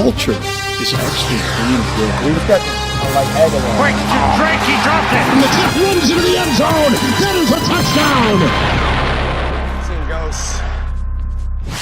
culture is actually pretty good. We've got a egg in there. Quick to Drake, he dropped it! And the tip runs into the end zone. That is a touchdown. Seen ghosts.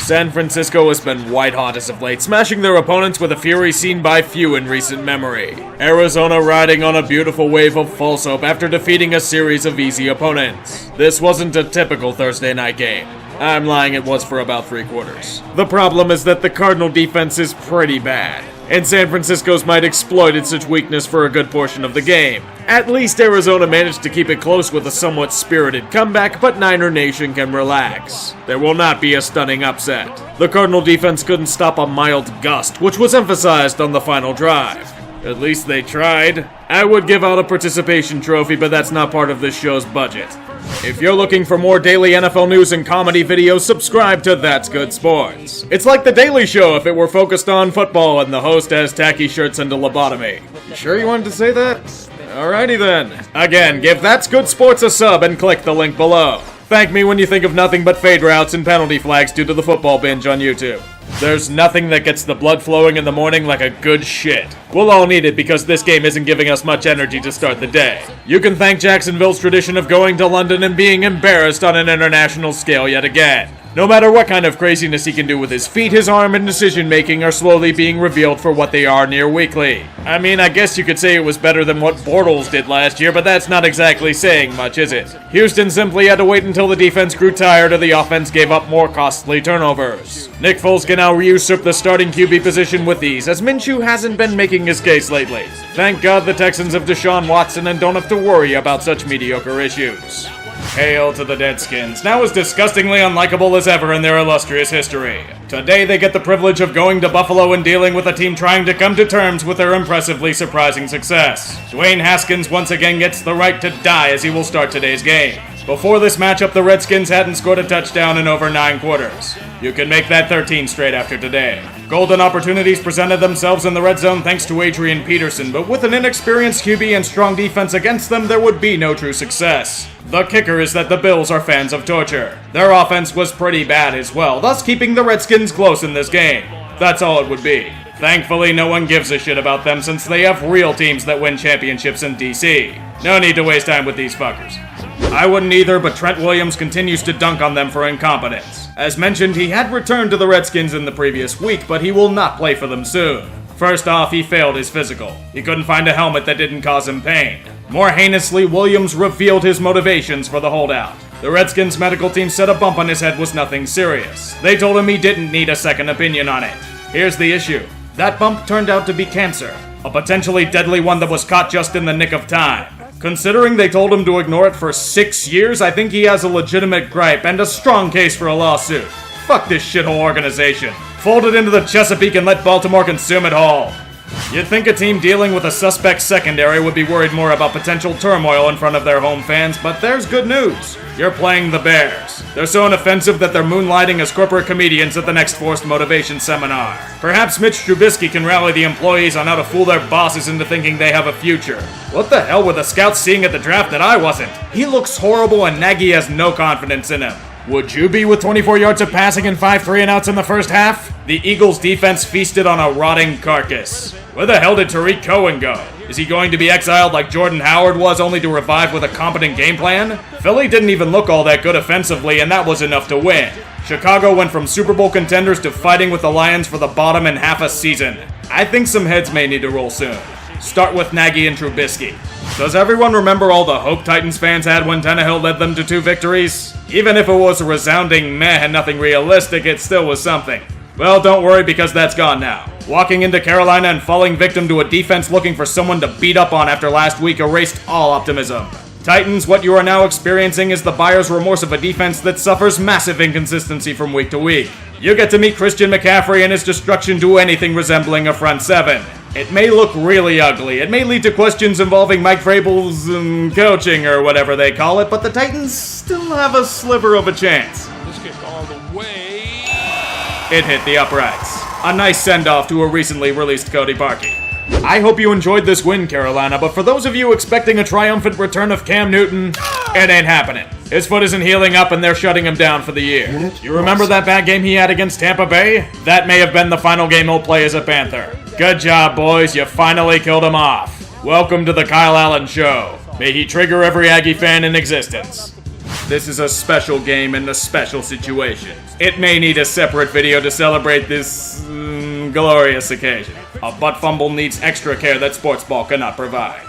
San Francisco has been white hot as of late, smashing their opponents with a fury seen by few in recent memory. Arizona riding on a beautiful wave of false hope after defeating a series of easy opponents. This wasn't a typical Thursday night game. I'm lying, it was for about 3/4. The problem is that the Cardinal defense is pretty bad, and San Francisco's might exploited such weakness for a good portion of the game. At least Arizona managed to keep it close with a somewhat spirited comeback, but Niner Nation can relax. There will not be a stunning upset. The Cardinal defense couldn't stop a mild gust, which was emphasized on the final drive. At least they tried. I would give out a participation trophy, but that's not part of this show's budget. If you're looking for more daily NFL news and comedy videos, subscribe to That's Good Sports. It's like The Daily Show if it were focused on football and the host has tacky shirts and a lobotomy. You sure you wanted to say that? Alrighty then. Again, give That's Good Sports a sub and click the link below. Thank me when you think of nothing but fade routes and penalty flags due to the football binge on YouTube. There's nothing that gets the blood flowing in the morning like a good shit. We'll all need it because this game isn't giving us much energy to start the day. You can thank Jacksonville's tradition of going to London and being embarrassed on an international scale yet again. No matter what kind of craziness he can do with his feet, his arm, and decision-making are slowly being revealed for what they are near weekly. I mean, I guess you could say it was better than what Bortles did last year, but that's not exactly saying much, is it? Houston simply had to wait until the defense grew tired or the offense gave up more costly turnovers. Nick Foles can now usurp the starting QB position with ease, as Minshew hasn't been making his case lately. Thank God the Texans have Deshaun Watson and don't have to worry about such mediocre issues. Hail to the Deadskins, now as disgustingly unlikable as ever in their illustrious history. Today they get the privilege of going to Buffalo and dealing with a team trying to come to terms with their impressively surprising success. Dwayne Haskins once again gets the right to die as he will start today's game. Before this matchup, the Redskins hadn't scored a touchdown in over 9 quarters. You can make that 13 straight after today. Golden opportunities presented themselves in the red zone thanks to Adrian Peterson, but with an inexperienced QB and strong defense against them, there would be no true success. The kicker is that the Bills are fans of torture. Their offense was pretty bad as well, thus keeping the Redskins close in this game. That's all it would be. Thankfully, no one gives a shit about them since they have real teams that win championships in DC. No need to waste time with these fuckers. I wouldn't either, but Trent Williams continues to dunk on them for incompetence. As mentioned, he had returned to the Redskins in the previous week, but he will not play for them soon. First off, he failed his physical. He couldn't find a helmet that didn't cause him pain. More heinously, Williams revealed his motivations for the holdout. The Redskins medical team said a bump on his head was nothing serious. They told him he didn't need a second opinion on it. Here's the issue. That bump turned out to be cancer. A potentially deadly one that was caught just in the nick of time. Considering they told him to ignore it for 6 years, I think he has a legitimate gripe and a strong case for a lawsuit. Fuck this shithole organization. Fold it into the Chesapeake and let Baltimore consume it all. You'd think a team dealing with a suspect secondary would be worried more about potential turmoil in front of their home fans, but there's good news. You're playing the Bears. They're so inoffensive that they're moonlighting as corporate comedians at the next forced motivation seminar. Perhaps Mitch Trubisky can rally the employees on how to fool their bosses into thinking they have a future. What the hell were the scouts seeing at the draft that I wasn't? He looks horrible and Nagy has no confidence in him. Would you be with 24 yards of passing and 5 3-and-outs in the first half? The Eagles' defense feasted on a rotting carcass. Where the hell did Tariq Cohen go? Is he going to be exiled like Jordan Howard was, only to revive with a competent game plan? Philly didn't even look all that good offensively, and that was enough to win. Chicago went from Super Bowl contenders to fighting with the Lions for the bottom in half a season. I think some heads may need to roll soon. Start with Nagy and Trubisky. Does everyone remember all the hope Titans fans had when Tannehill led them to 2 victories? Even if it was a resounding meh and nothing realistic, it still was something. Well, don't worry because that's gone now. Walking into Carolina and falling victim to a defense looking for someone to beat up on after last week erased all optimism. Titans, what you are now experiencing is the buyer's remorse of a defense that suffers massive inconsistency from week to week. You get to meet Christian McCaffrey and his destruction to anything resembling a front seven. It may look really ugly, it may lead to questions involving Mike Vrabel's coaching or whatever they call it, but the Titans still have a sliver of a chance. This kick all the way. It hit the uprights. A nice send-off to a recently released Cody Parkey. I hope you enjoyed this win, Carolina, but for those of you expecting a triumphant return of Cam Newton, it ain't happening. His foot isn't healing up and they're shutting him down for the year. You remember that bad game he had against Tampa Bay? That may have been the final game he'll play as a Panther. Good job, boys. You finally killed him off. Welcome to the Kyle Allen Show. May he trigger every Aggie fan in existence. This is a special game in a special situation. It may need a separate video to celebrate this glorious occasion. A butt fumble needs extra care that Sportsball cannot provide.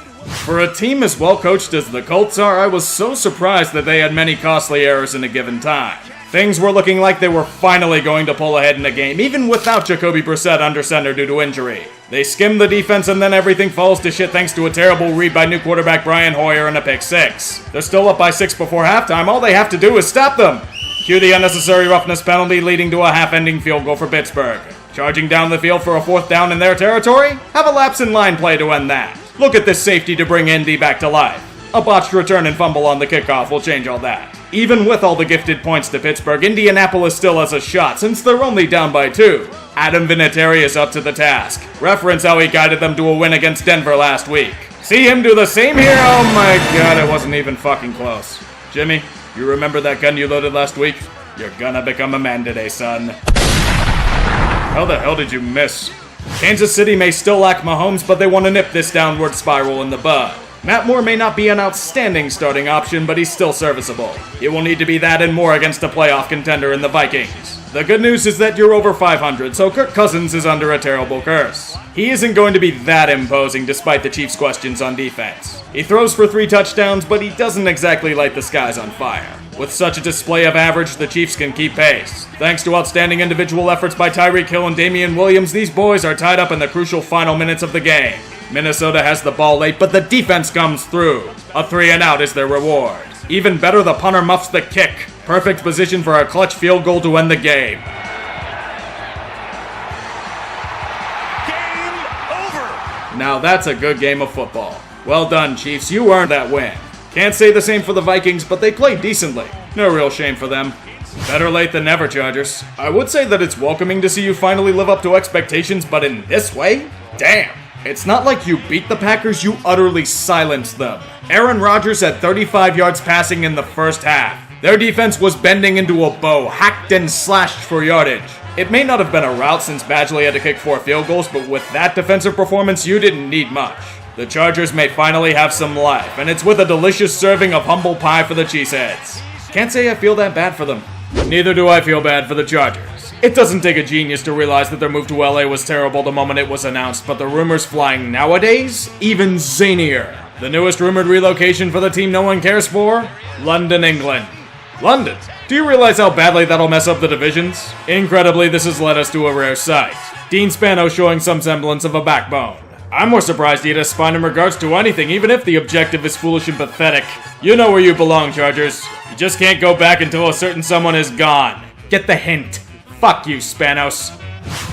For a team as well coached as the Colts are, I was so surprised that they had many costly errors in a given time. Things were looking like they were finally going to pull ahead in the game, even without Jacoby Brissett under center due to injury. They skimmed the defense and then everything falls to shit thanks to a terrible read by new quarterback Brian Hoyer and a pick six. They're still up by 6 before halftime. All they have to do is stop them. Cue the unnecessary roughness penalty leading to a half-ending field goal for Pittsburgh. Charging down the field for a 4th down in their territory? Have a lapse in line play to end that. Look at this safety to bring Indy back to life. A botched return and fumble on the kickoff will change all that. Even with all the gifted points to Pittsburgh, Indianapolis still has a shot since they're only down by 2. Adam Vinatieri is up to the task. Reference how he guided them to a win against Denver last week. See him do the same here? Oh my god, it wasn't even fucking close. Jimmy, you remember that gun you loaded last week? You're gonna become a man today, son. How the hell did you miss? Kansas City may still lack Mahomes, but they want to nip this downward spiral in the bud. Matt Moore may not be an outstanding starting option, but he's still serviceable. He will need to be that and more against a playoff contender in the Vikings. The good news is that you're over 500, so Kirk Cousins is under a terrible curse. He isn't going to be that imposing despite the Chiefs' questions on defense. He throws for 3 touchdowns, but he doesn't exactly light the skies on fire. With such a display of average, the Chiefs can keep pace. Thanks to outstanding individual efforts by Tyreek Hill and Damian Williams, these boys are tied up in the crucial final minutes of the game. Minnesota has the ball late, but the defense comes through. A 3-and-out is their reward. Even better, the punter muffs the kick. Perfect position for a clutch field goal to end the game. Game over! Now that's a good game of football. Well done, Chiefs. You earned that win. Can't say the same for the Vikings, but they played decently. No real shame for them. Better late than never, Chargers. I would say that it's welcoming to see you finally live up to expectations, but in this way? Damn. It's not like you beat the Packers, you utterly silenced them. Aaron Rodgers had 35 yards passing in the first half. Their defense was bending into a bow, hacked and slashed for yardage. It may not have been a rout since Badgley had to kick 4 field goals, but with that defensive performance, you didn't need much. The Chargers may finally have some life, and it's with a delicious serving of humble pie for the Cheeseheads. Can't say I feel that bad for them. Neither do I feel bad for the Chargers. It doesn't take a genius to realize that their move to LA was terrible the moment it was announced, but the rumors flying nowadays? Even zanier. The newest rumored relocation for the team no one cares for? London, England. London? Do you realize how badly that'll mess up the divisions? Incredibly, this has led us to a rare sight. Dean Spano showing some semblance of a backbone. I'm more surprised he had a spine in regards to anything, even if the objective is foolish and pathetic. You know where you belong, Chargers. You just can't go back until a certain someone is gone. Get the hint. Fuck you, Spanos.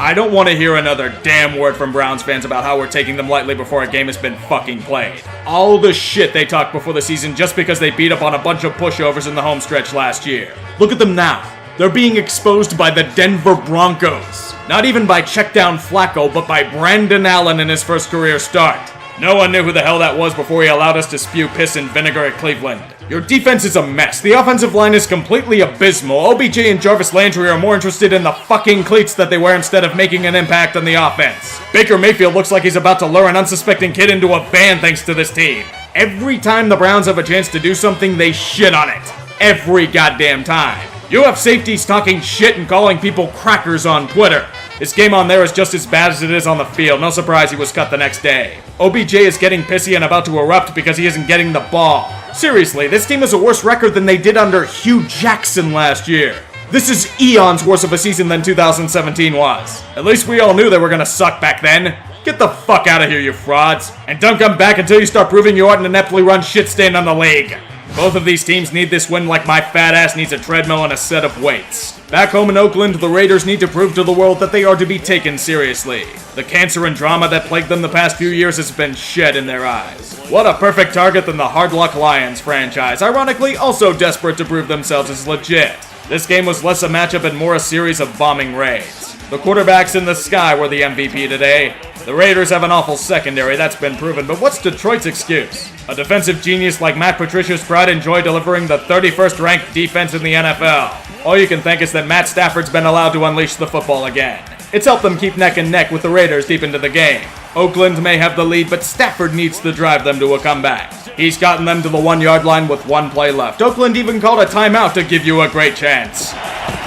I don't want to hear another damn word from Browns fans about how we're taking them lightly before a game has been fucking played. All the shit they talked before the season just because they beat up on a bunch of pushovers in the home stretch last year. Look at them now. They're being exposed by the Denver Broncos. Not even by checkdown Flacco, but by Brandon Allen in his first career start. No one knew who the hell that was before he allowed us to spew piss and vinegar at Cleveland. Your defense is a mess. The offensive line is completely abysmal. OBJ and Jarvis Landry are more interested in the fucking cleats that they wear instead of making an impact on the offense. Baker Mayfield looks like he's about to lure an unsuspecting kid into a van thanks to this team. Every time the Browns have a chance to do something, they shit on it. Every goddamn time. You have safeties talking shit and calling people crackers on Twitter. His game on there is just as bad as it is on the field. No surprise he was cut the next day. OBJ is getting pissy and about to erupt because he isn't getting the ball. Seriously, this team has a worse record than they did under Hugh Jackson last year. This is eons worse of a season than 2017 was. At least we all knew they were gonna suck back then. Get the fuck out of here, you frauds. And don't come back until you start proving you aren't an ineptly run shit stain on the league. Both of these teams need this win like my fat ass needs a treadmill and a set of weights. Back home in Oakland, the Raiders need to prove to the world that they are to be taken seriously. The cancer and drama that plagued them the past few years has been shed in their eyes. What a perfect target than the Hard Luck Lions franchise, ironically also desperate to prove themselves as legit. This game was less a matchup and more a series of bombing raids. The quarterbacks in the sky were the MVP today. The Raiders have an awful secondary, that's been proven, but what's Detroit's excuse? A defensive genius like Matt Patricia's pride and joy delivering the 31st ranked defense in the NFL. All you can thank is that Matt Stafford's been allowed to unleash the football again. It's helped them keep neck and neck with the Raiders deep into the game. Oakland may have the lead, but Stafford needs to drive them to a comeback. He's gotten them to the 1-yard line with 1 play left. Oakland even called a timeout to give you a great chance.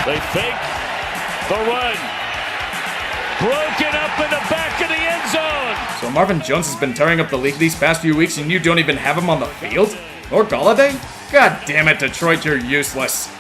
They fake the run. Broken up in the back of the end zone. So Marvin Jones has been tearing up the league these past few weeks and you don't even have him on the field? Or Golladay? God damn it, Detroit, you're useless.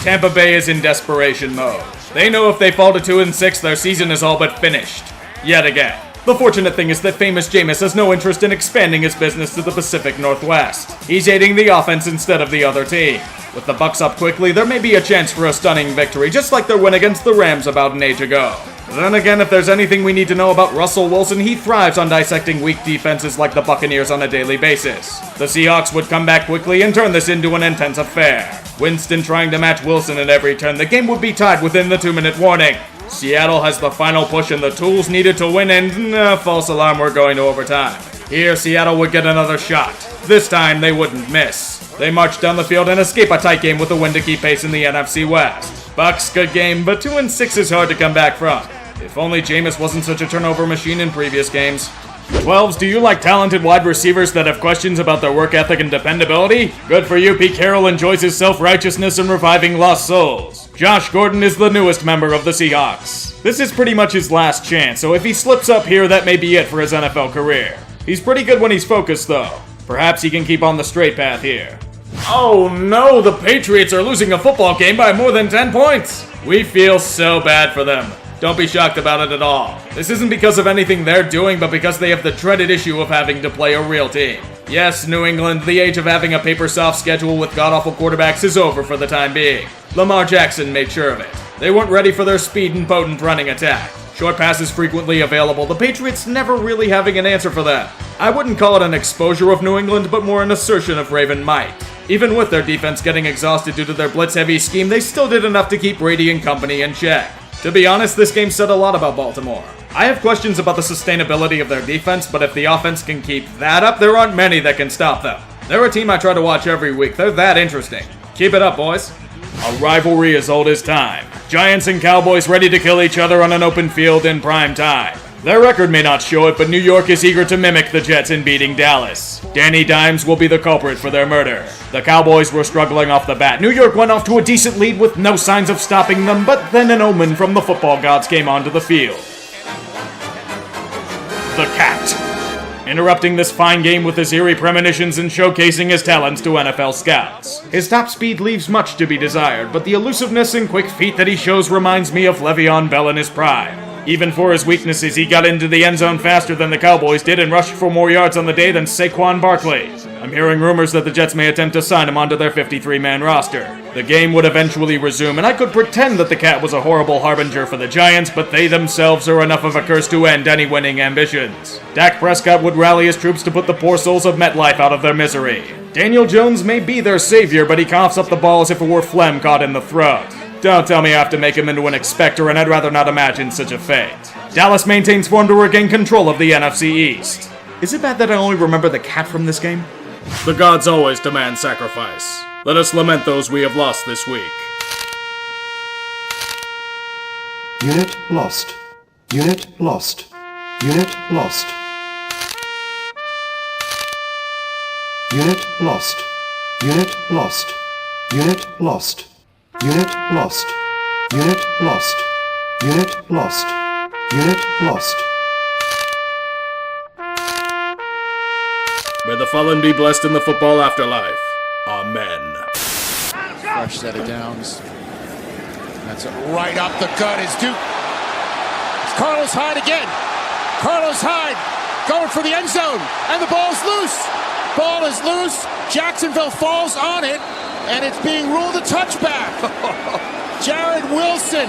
Tampa Bay is in desperation mode. They know if they fall to 2-6, their season is all but finished. Yet again. The fortunate thing is that famous Jameis has no interest in expanding his business to the Pacific Northwest. He's aiding the offense instead of the other team. With the Bucs up quickly, there may be a chance for a stunning victory, just like their win against the Rams about an age ago. Then again, if there's anything we need to know about Russell Wilson, he thrives on dissecting weak defenses like the Buccaneers on a daily basis. The Seahawks would come back quickly and turn this into an intense affair. Winston trying to match Wilson at every turn, the game would be tied within the 2-minute warning. Seattle has the final push and the tools needed to win, and false alarm, we're going to overtime. Here, Seattle would get another shot. This time, they wouldn't miss. They march down the field and escape a tight game with a win to keep pace in the NFC West. Bucs, good game, but 2-6 is hard to come back from. If only Jameis wasn't such a turnover machine in previous games. 12s, do you like talented wide receivers that have questions about their work ethic and dependability? Good for you, Pete Carroll enjoys his self-righteousness and reviving lost souls. Josh Gordon is the newest member of the Seahawks. This is pretty much his last chance, so if he slips up here, that may be it for his NFL career. He's pretty good when he's focused, though. Perhaps he can keep on the straight path here. Oh no, the Patriots are losing a football game by more than 10 points. We feel so bad for them. Don't be shocked about it at all. This isn't because of anything they're doing, but because they have the dreaded issue of having to play a real team. Yes, New England, the age of having a paper-soft schedule with god-awful quarterbacks is over for the time being. Lamar Jackson made sure of it. They weren't ready for their speed and potent running attack. Short passes frequently available, the Patriots never really having an answer for them. I wouldn't call it an exposure of New England, but more an assertion of Raven might. Even with their defense getting exhausted due to their blitz-heavy scheme, they still did enough to keep Brady and company in check. To be honest, this game said a lot about Baltimore. I have questions about the sustainability of their defense, but if the offense can keep that up, there aren't many that can stop them. They're a team I try to watch every week. They're that interesting. Keep it up, boys. A rivalry as old as time. Giants and Cowboys ready to kill each other on an open field in prime time. Their record may not show it, but New York is eager to mimic the Jets in beating Dallas. Danny Dimes will be the culprit for their murder. The Cowboys were struggling off the bat. New York went off to a decent lead with no signs of stopping them, but then an omen from the football gods came onto the field. The Cat. Interrupting this fine game with his eerie premonitions and showcasing his talents to NFL scouts. His top speed leaves much to be desired, but the elusiveness and quick feet that he shows reminds me of Le'Veon Bell in his prime. Even for his weaknesses, he got into the end zone faster than the Cowboys did and rushed for more yards on the day than Saquon Barkley. I'm hearing rumors that the Jets may attempt to sign him onto their 53-man roster. The game would eventually resume, and I could pretend that the Cat was a horrible harbinger for the Giants, but they themselves are enough of a curse to end any winning ambitions. Dak Prescott would rally his troops to put the poor souls of MetLife out of their misery. Daniel Jones may be their savior, but he coughs up the ball as if it were phlegm caught in the throat. Don't tell me I have to make him into an expector, and I'd rather not imagine such a fate. Dallas maintains form to regain control of the NFC East. Is it bad that I only remember the Cat from this game? The gods always demand sacrifice. Let us lament those we have lost this week. Unit lost. Unit lost. Unit lost. Unit lost. Unit lost. Unit lost. Unit lost. Unit lost. Unit lost. Unit lost. May the fallen be blessed in the football afterlife. Amen. Fresh set of downs. That's it right up the gut is Duke. It's Carlos Hyde again. Carlos Hyde going for the end zone. And the ball's loose. Ball is loose. Jacksonville falls on it. And it's being ruled a touchback. Jared Wilson